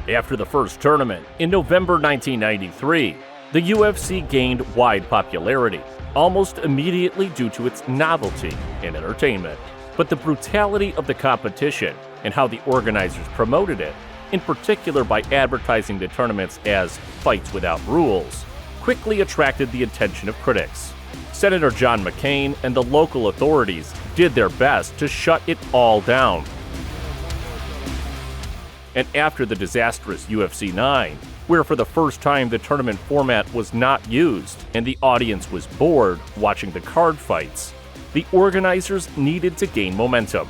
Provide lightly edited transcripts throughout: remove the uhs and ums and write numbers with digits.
After the first tournament in November 1993, the UFC gained wide popularity, almost immediately due to its novelty and entertainment. But the brutality of the competition and how the organizers promoted it, in particular by advertising the tournaments as fights without rules, quickly attracted the attention of critics. Senator John McCain and the local authorities did their best to shut it all down. And after the disastrous UFC 9, where for the first time the tournament format was not used and the audience was bored watching the card fights, the organizers needed to gain momentum.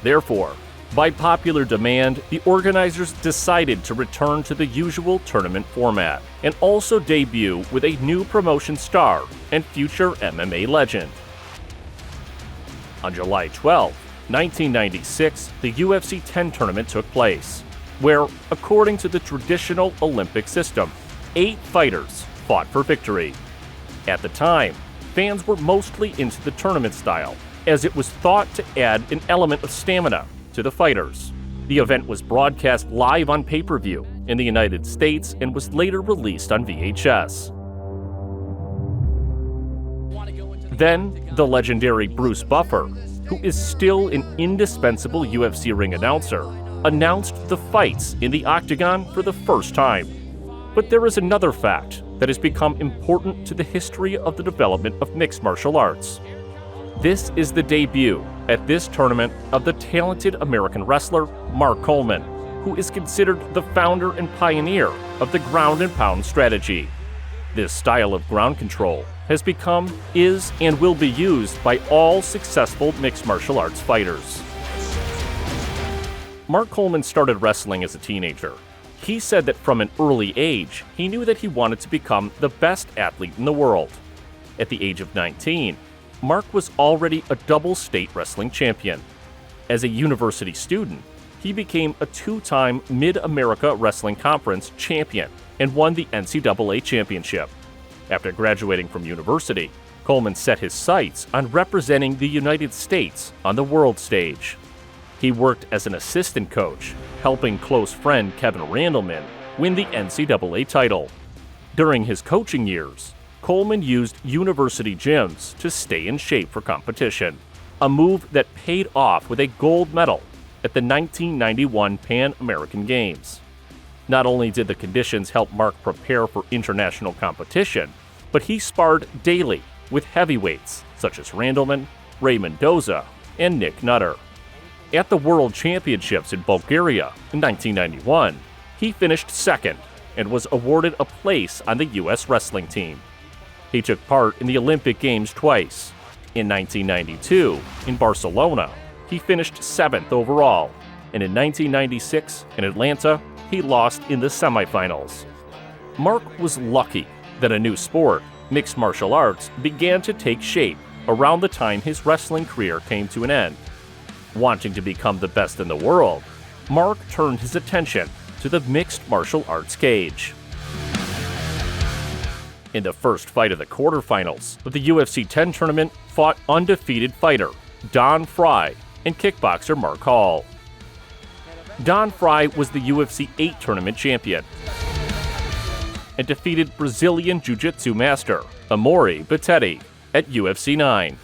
Therefore, by popular demand, the organizers decided to return to the usual tournament format and also debut with a new promotion star and future MMA legend. On July 12, 1996, the UFC 10 tournament took place, where, according to the traditional Olympic system, 8 fighters fought for victory. At the time, fans were mostly into the tournament style, as it was thought to add an element of stamina to the fighters. The event was broadcast live on pay-per-view in the United States and was later released on VHS. Then, the legendary Bruce Buffer, who is still an indispensable UFC ring announcer, announced the fights in the octagon for the first time. But there is another fact that has become important to the history of the development of mixed martial arts. This is the debut at this tournament of the talented American wrestler Mark Coleman, who is considered the founder and pioneer of the ground and pound strategy. This style of ground control has become, is, and will be used by all successful mixed martial arts fighters. Mark Coleman started wrestling as a teenager. He said that from an early age, he knew that he wanted to become the best athlete in the world. At the age of 19, Mark was already a double state wrestling champion. As a university student, he became a 2-time Mid-America Wrestling Conference champion and won the NCAA championship. After graduating from university, Coleman set his sights on representing the United States on the world stage. He worked as an assistant coach, helping close friend Kevin Randleman win the NCAA title. During his coaching years, Coleman used university gyms to stay in shape for competition, a move that paid off with a gold medal at the 1991 Pan American Games. Not only did the conditions help Mark prepare for international competition, but he sparred daily with heavyweights such as Randleman, Ray Mendoza, and Nick Nutter. At the World Championships in Bulgaria in 1991, he finished second and was awarded a place on the U.S. wrestling team. He took part in the Olympic Games twice. In 1992, in Barcelona, he finished 7th overall, and in 1996, in Atlanta, he lost in the semifinals. Mark was lucky that a new sport, mixed martial arts, began to take shape around the time his wrestling career came to an end. Wanting to become the best in the world, Mark turned his attention to the mixed martial arts cage. In the first fight of the quarterfinals of the UFC 10 tournament fought undefeated fighter Don Frye and kickboxer Mark Hall. Don Frye was the UFC 8 tournament champion and defeated Brazilian Jiu-Jitsu master Amori Battetti at UFC 9.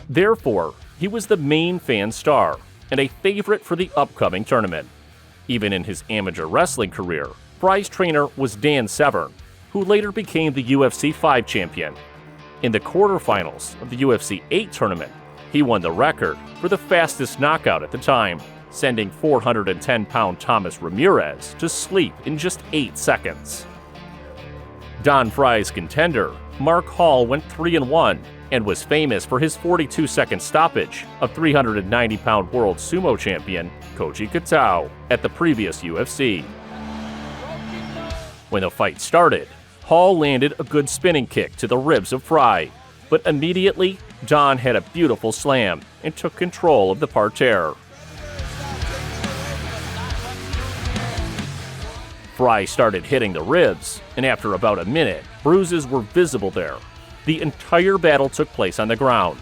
Therefore, he was the main fan star and a favorite for the upcoming tournament. Even in his amateur wrestling career, Frye's trainer was Dan Severn, who later became the UFC 5 champion. In the quarterfinals of the UFC 8 tournament, he won the record for the fastest knockout at the time, sending 410-pound Thomas Ramirez to sleep in just 8 seconds. Don Frye's contender, Mark Hall, went 3-1 and was famous for his 42-second stoppage of 390-pound world sumo champion Koji Katao at the previous UFC. When the fight started, Hall landed a good spinning kick to the ribs of Frye, but immediately Don had a beautiful slam and took control of the parterre. Frye started hitting the ribs, and after about a minute, bruises were visible there. The entire battle took place on the ground.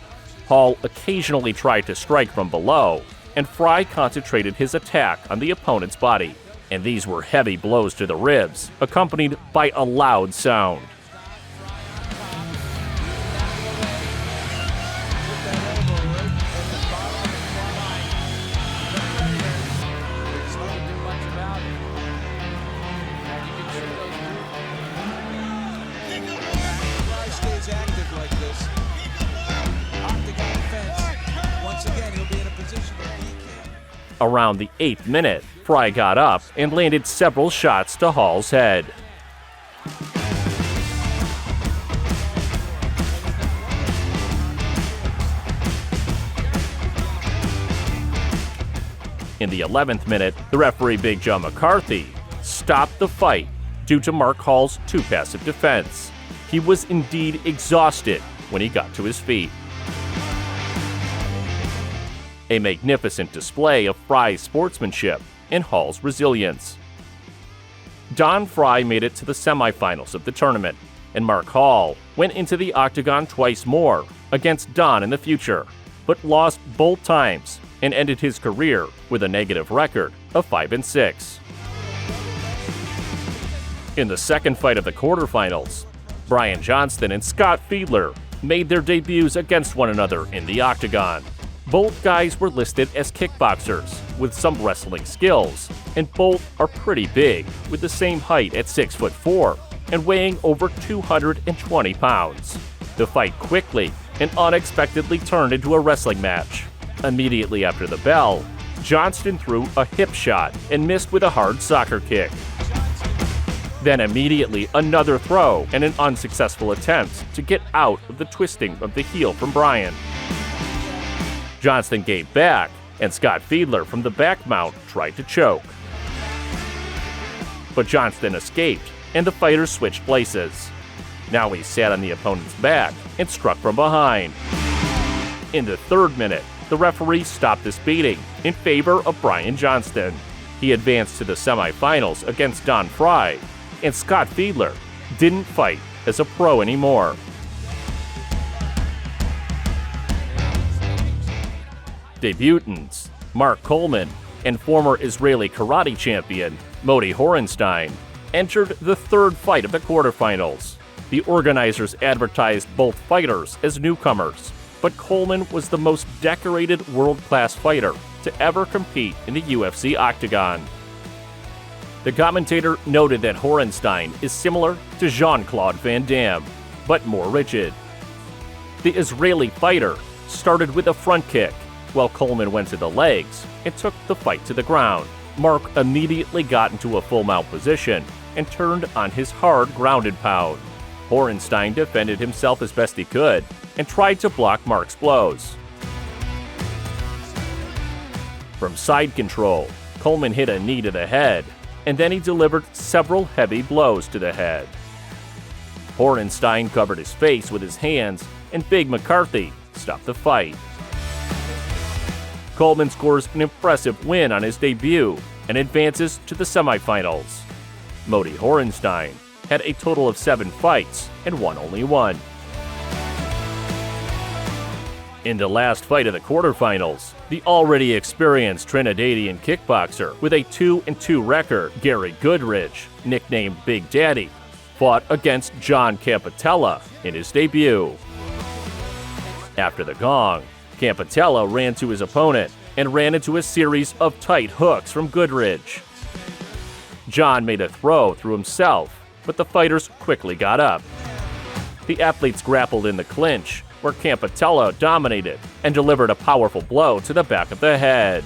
Hall occasionally tried to strike from below, and Frye concentrated his attack on the opponent's body. And these were heavy blows to the ribs, accompanied by a loud sound. Around the 8th minute, Fry got up and landed several shots to Hall's head. In the 11th minute, the referee Big John McCarthy stopped the fight due to Mark Hall's too passive defense. He was indeed exhausted when he got to his feet. A magnificent display of Fry's sportsmanship and Hall's resilience. Don Fry made it to the semifinals of the tournament, and Mark Hall went into the octagon twice more against Don in the future, but lost both times and ended his career with a negative record of 5-6. In the second fight of the quarterfinals, Brian Johnston and Scott Fiedler made their debuts against one another in the octagon. Both guys were listed as kickboxers with some wrestling skills, and both are pretty big, with the same height at 6'4" and weighing over 220 pounds. The fight quickly and unexpectedly turned into a wrestling match. Immediately after the bell, Johnston threw a hip shot and missed with a hard soccer kick. Then immediately another throw and an unsuccessful attempt to get out of the twisting of the heel from Brian. Johnston gave back, and Scott Fiedler from the back mount tried to choke. But Johnston escaped, and the fighters switched places. Now he sat on the opponent's back and struck from behind. In the 3rd minute, the referee stopped this beating in favor of Brian Johnston. He advanced to the semifinals against Don Fry, and Scott Fiedler didn't fight as a pro anymore. Debutants Mark Coleman and former Israeli karate champion Moti Horenstein entered the 3rd fight of the quarterfinals. The organizers advertised both fighters as newcomers, but Coleman was the most decorated world-class fighter to ever compete in the UFC octagon. The commentator noted that Horenstein is similar to Jean-Claude Van Damme, but more rigid. The Israeli fighter started with a front kick, while Coleman went to the legs and took the fight to the ground. Mark immediately got into a full mount position and turned on his hard grounded pound. Horenstein defended himself as best he could and tried to block Mark's blows. From side control, Coleman hit a knee to the head, and then he delivered several heavy blows to the head. Horenstein covered his face with his hands, and Big McCarthy stopped the fight. Coleman scores an impressive win on his debut and advances to the semifinals. Moti Horenstein had a total of 7 fights and won only 1. In the last fight of the quarterfinals, the already experienced Trinidadian kickboxer with a 2-2 record, Gary Goodridge, nicknamed Big Daddy, fought against John Campatella in his debut. After the gong, Campatella ran to his opponent and ran into a series of tight hooks from Goodridge. John made a throw through himself, but the fighters quickly got up. The athletes grappled in the clinch, where Campatella dominated and delivered a powerful blow to the back of the head.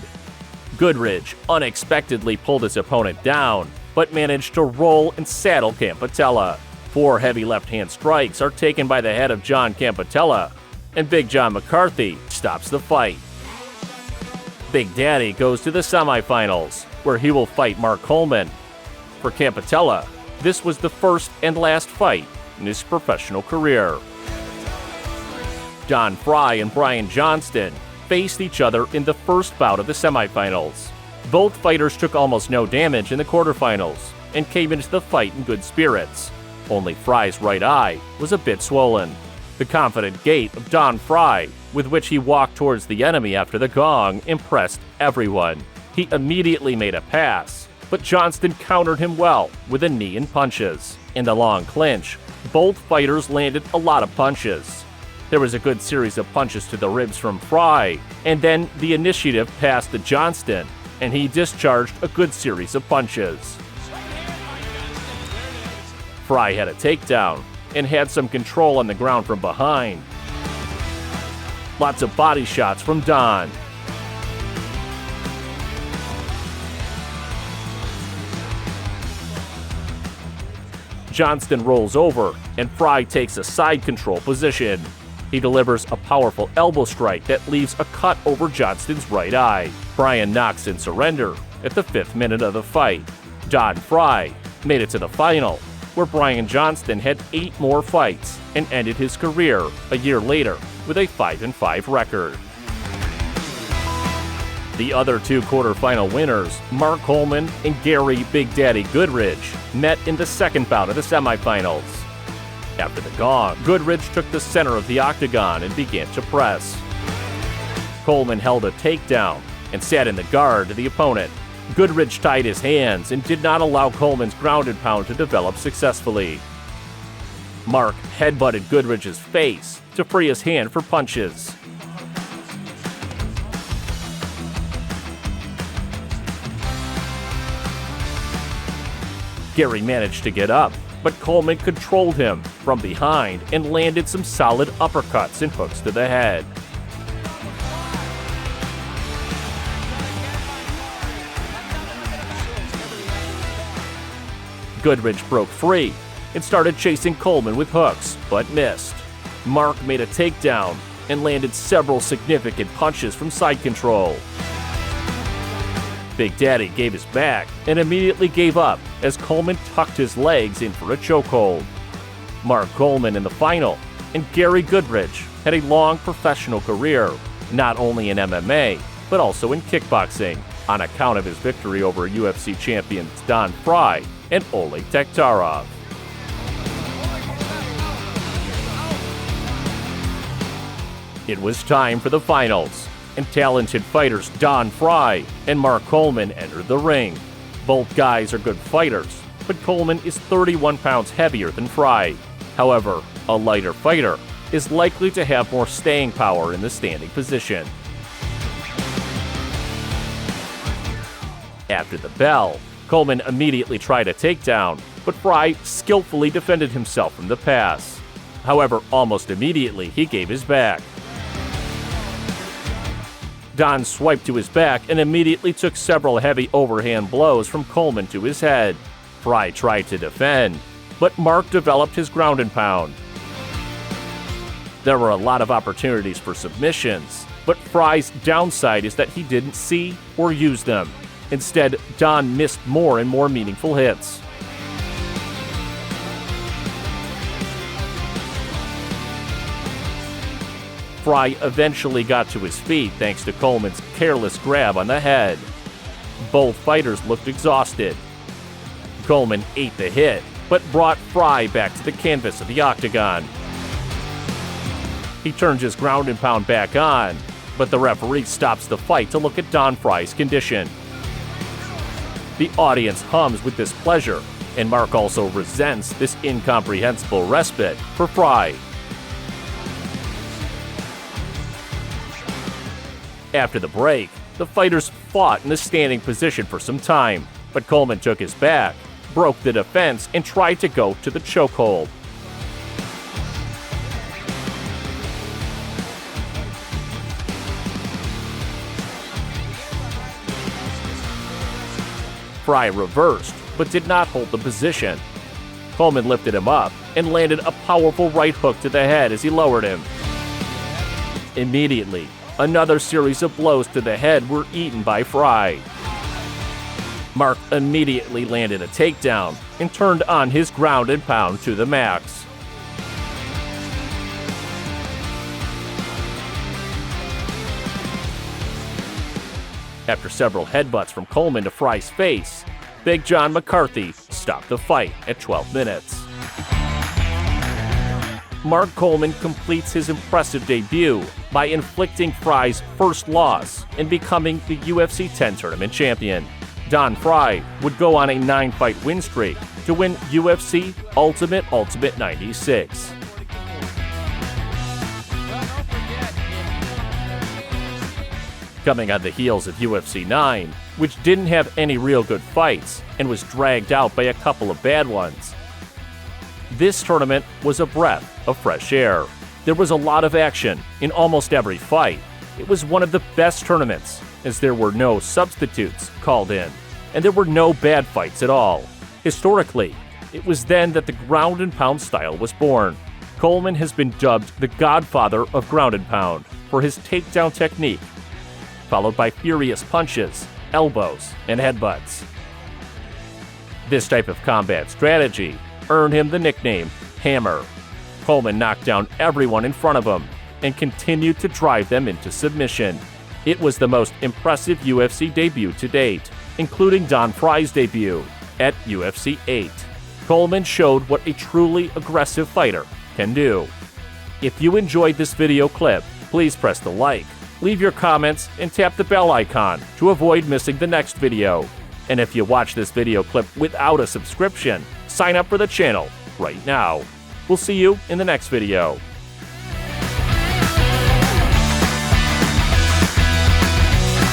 Goodridge unexpectedly pulled his opponent down, but managed to roll and saddle Campatella. 4 heavy left-hand strikes are taken by the head of John Campatella, and Big John McCarthy stops the fight. Big Daddy goes to the semifinals, where he will fight Mark Coleman. For Campatella, this was the first and last fight in his professional career. Don Fry and Brian Johnston faced each other in the first bout of the semifinals. Both fighters took almost no damage in the quarterfinals and came into the fight in good spirits. Only Fry's right eye was a bit swollen. The confident gait of Don Fry, with which he walked towards the enemy after the gong, impressed everyone. He immediately made a pass, but Johnston countered him well with a knee and punches. In the long clinch, both fighters landed a lot of punches. There was a good series of punches to the ribs from Fry, and then the initiative passed to Johnston, and he discharged a good series of punches. Fry had a takedown and had some control on the ground from behind. Lots of body shots from Don. Johnston rolls over, and Fry takes a side control position. He delivers a powerful elbow strike that leaves a cut over Johnston's right eye. Brian knocks in surrender at the 5th minute of the fight. Don Fry made it to the final, where Brian Johnston had 8 more fights and ended his career a year later with a 5-5 record. The other 2 quarterfinal winners, Mark Coleman and Gary Big Daddy Goodridge, met in the second bout of the semifinals. After the gong, Goodridge took the center of the octagon and began to press. Coleman held a takedown and sat in the guard to the opponent. Goodridge tied his hands and did not allow Coleman's ground and pound to develop successfully. Mark headbutted Goodridge's face to free his hand for punches. Gary managed to get up, but Coleman controlled him from behind and landed some solid uppercuts and hooks to the head. Goodridge broke free and started chasing Coleman with hooks, but missed. Mark made a takedown and landed several significant punches from side control. Big Daddy gave his back and immediately gave up as Coleman tucked his legs in for a chokehold. Mark Coleman in the final, and Gary Goodridge had a long professional career, not only in MMA, but also in kickboxing, on account of his victory over UFC champions Don Fry and Oleg Taktarov. It was time for the finals, and talented fighters Don Fry and Mark Coleman entered the ring. Both guys are good fighters, but Coleman is 31 pounds heavier than Fry. However, a lighter fighter is likely to have more staying power in the standing position. After the bell, Coleman immediately tried a takedown, but Fry skillfully defended himself from the pass. However, almost immediately he gave his back. Don swiped to his back and immediately took several heavy overhand blows from Coleman to his head. Fry tried to defend, but Mark developed his ground and pound. There were a lot of opportunities for submissions, but Fry's downside is that he didn't see or use them. Instead, Don missed more and more meaningful hits. Fry eventually got to his feet thanks to Coleman's careless grab on the head. Both fighters looked exhausted. Coleman ate the hit, but brought Fry back to the canvas of the octagon. He turned his ground and pound back on, but the referee stops the fight to look at Don Fry's condition. The audience hums with displeasure, and Mark also resents this incomprehensible respite for Fry. After the break, the fighters fought in a standing position for some time, but Coleman took his back, broke the defense, and tried to go to the chokehold. Fry reversed, but did not hold the position. Coleman lifted him up and landed a powerful right hook to the head as he lowered him. Immediately, another series of blows to the head were eaten by Fry. Mark immediately landed a takedown and turned on his ground and pound to the max. After several headbutts from Coleman to Fry's face, Big John McCarthy stopped the fight at 12 minutes. Mark Coleman completes his impressive debut by inflicting Fry's first loss and becoming the UFC 10 tournament champion. Don Frye would go on a 9-fight win streak to win UFC Ultimate 96. Coming on the heels of UFC 9, which didn't have any real good fights and was dragged out by a couple of bad ones, this tournament was a breath of fresh air. There was a lot of action in almost every fight. It was one of the best tournaments, as there were no substitutes called in, and there were no bad fights at all. Historically, it was then that the ground and pound style was born. Coleman has been dubbed the godfather of ground and pound for his takedown technique, followed by furious punches, elbows, and headbutts. This type of combat strategy earned him the nickname Hammer. Coleman knocked down everyone in front of him and continued to drive them into submission. It was the most impressive UFC debut to date, including Don Frye's debut at UFC 8. Coleman showed what a truly aggressive fighter can do. If you enjoyed this video clip, please press the like, leave your comments, and tap the bell icon to avoid missing the next video. And if you watch this video clip without a subscription, sign up for the channel right now. We'll see you in the next video.